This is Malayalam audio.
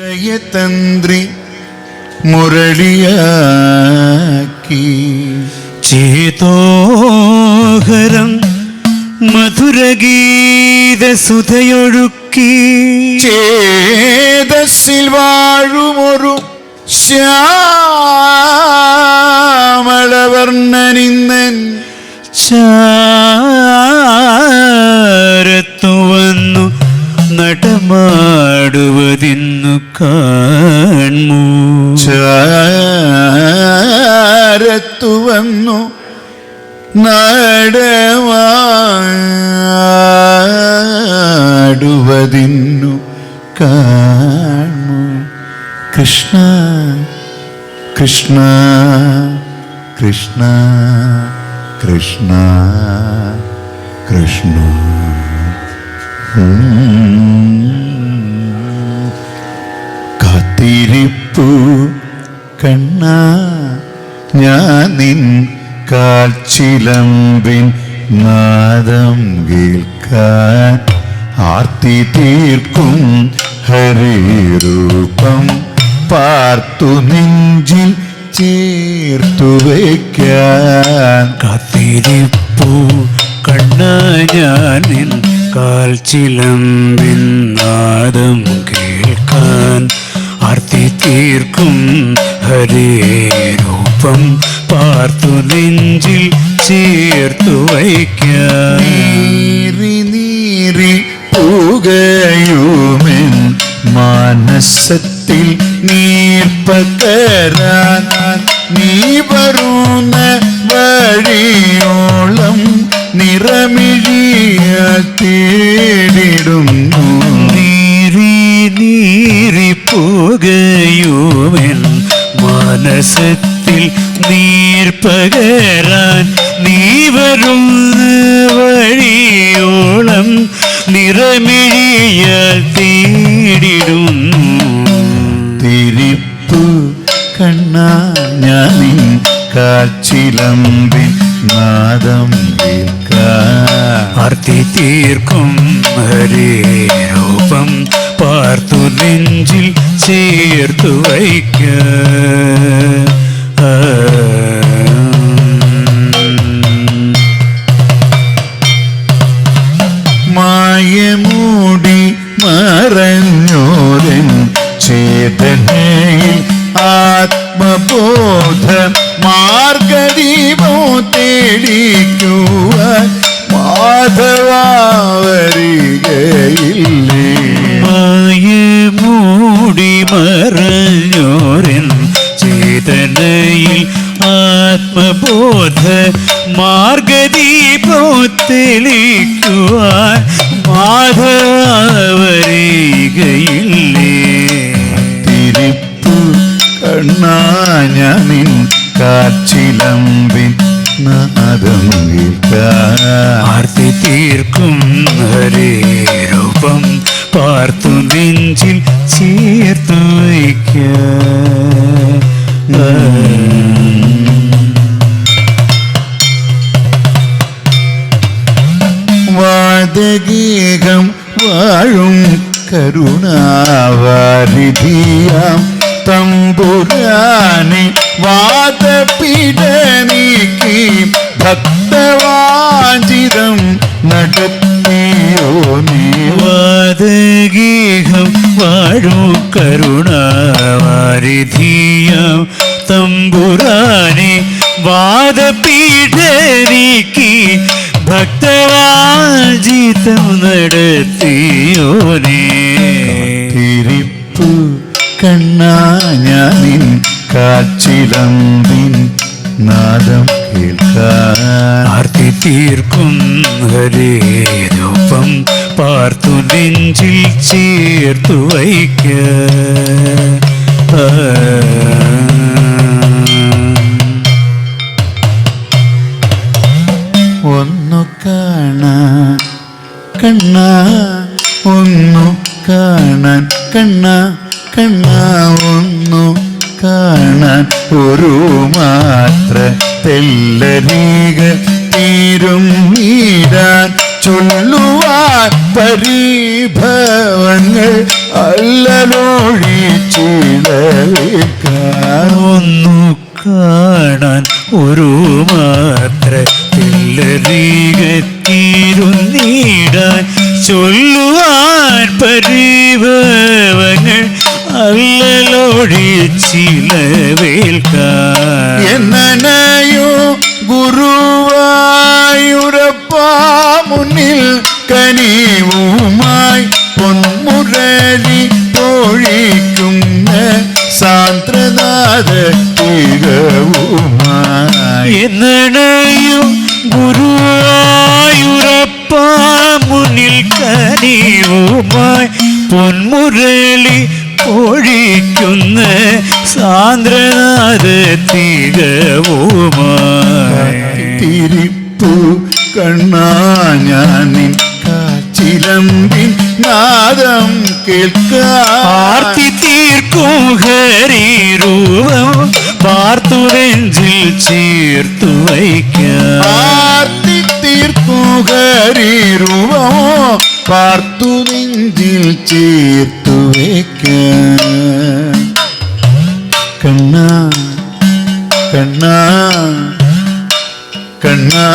ഹൃദയതന്ത്രി മുരളിയാക്കി ചേതോഹരം മധുരഗീതസുധയൊഴുക്കി ചേതസ്സിൽ വാഴുമൊരു ശ്യാമളവർണ്ണനിന്നൻ ചാരത്തു വന്നു നടമാടുവതിന്നു കാൺമൂ ചാരത്തു വന്നു നടമാടുവതിന്നു കാണു കൃഷ്ണ കൃഷ്ണ കൃഷ്ണ കൃഷ്ണ കൃഷ്ണ കാത്തിരിപ്പു കണ്ണ ഞാൻ നിൻ കാൽച്ചിലമ്പിൻ നാദം കേൾക്കാൻ ആർത്തി തീർക്കും ഹരിരൂപം പാർത്തു നെഞ്ചിൽ ചേർത്തു വയ്ക്കാൻ കാത്തിരിപ്പൂ കണ്ണ ഞാൻ നിൻ കാൽച്ചിലമ്പിൻ നാദം കേൾക്കാൻ ആർത്തി തീർക്കും ഹരേരൂപം പാർത്തു നെഞ്ചിൽ ചേർത്തു വയ്ക്കാൻ നീറി നീറി പോകുമെൻ മാനസത്തിൽ നീർപ്പകരാൻ നീ വരുന്ന വഴിയോളം നിറമിഴിയാൽ തേടിടുന്നു നീറി നീറി പോകുമെൻ മനസത്തിൽ നീർപ്പകരാൻ നീ വരുന്ന വഴിയോളം നിറമിഴിയാൽ തേടിടുന്നു തിരിപ്പു കണ്ണ ഞാൻ കാച്ചിലമ്പിൻ നാദം കേൾക്കാൻ ആർത്തി തീർക്കും ഹരേരൂപം പാർത്തു നെഞ്ചിൽ ചേർത്തു വയ്ക്കാൻ മായമൂടി മറഞ്ഞോരൻ ചേതനയിൽ ആത്മബോധ മാർഗദീപോ തേടിക്കുവാൻ മാധവാ വരികയില്ലേ മായമൂടി മറഞ്ഞോരൻ ചേതനയിൽ ആത്മബോധ മാർഗദീപോ തെളിക്കുവാൻ മാധവരികയില്ലേ തിരിപ്പു കണ്ണാ ഞാൻ കാച്ചിലമ്പിൻ നാദം കേൾക്കാൻ ആർത്തി തീർക്കും ഹരേരൂപം പാർത്തു നെഞ്ചിൽ ചേർത്തു വയ്ക്കാൻ വാദഗീകം വാഴും കരുണാവാരിധിയാം തമ്പുരാനെ വാദപീഠ നീക്കി ഭക്തവാഞ്ചിതം നടത്തിയോ നീ വാദഗീഹം വാഴും കരുണാവാരിധിയാം തമ്പുരാനെ വാദപീഠ നീക്കി ഭക്തവാഞ്ചിതം നടത്തിയോനേ തിരിപ്പു കണ്ണാ ഞാൻ കാച്ചിലമ്പിൻ നാദം കേൾക്കാൻ ആർത്തി തീർക്കും ഹരേരൂപം പാർത്തു നെഞ്ചിൽ ചേർത്തു വയ്ക്കാൻ ഒന്നു കാണാൻ കണ്ണ ഒന്നു കാണാൻ കണ്ണ കണ്ണ ഒന്നു കാണാൻ ഒരു മാത്ര തെല്ലരീക തീരും നീരാൻ ചൊല്ലുവാൻ പരിഭവങ്ങൾ അല്ലലൊഴിച്ചിടവേൽക്കാൻ ഒന്നു കാണാൻ ഒരു മാത്രത്തിലരികത്തിരുന്നിടാൻ ചൊല്ലുവാൻ പരിഭവങ്ങൾ അല്ലലൊഴിച്ചിലവേൽക്കാൻ എന്നനയോ ഗുരുവായൂരപ്പ മുന്നിൽ കനിവുമായി പൊന്മുരളി പൊഴിക്കുന്ന സാന്ദ്രനാഥ തികവുമായി എന്നണയും ഗുരുവായൂരപ്പ മുന്നിൽ കനിവുമായി പൊന്മുരളി പൊഴിക്കുന്ന സാന്ദ്രനാഥ തികവുമായി തിരിപ്പു കണ്ണാ ഞാൻ നിൻ കാച്ചിലമ്പിൻ നാദം ആർത്തി കേൾക്കാം തീർക്കും ഹരിരൂപം പാർത്തു നെഞ്ചിൽ ചേർത്തു വയ്ക്കാം ആർത്തി തീർക്കുകരീരുവോ പാർത്തു നെഞ്ചിൽ ചേർത്തു വയ്ക്കാൻ കണ്ണാ കണ്ണാ കണ്ണാ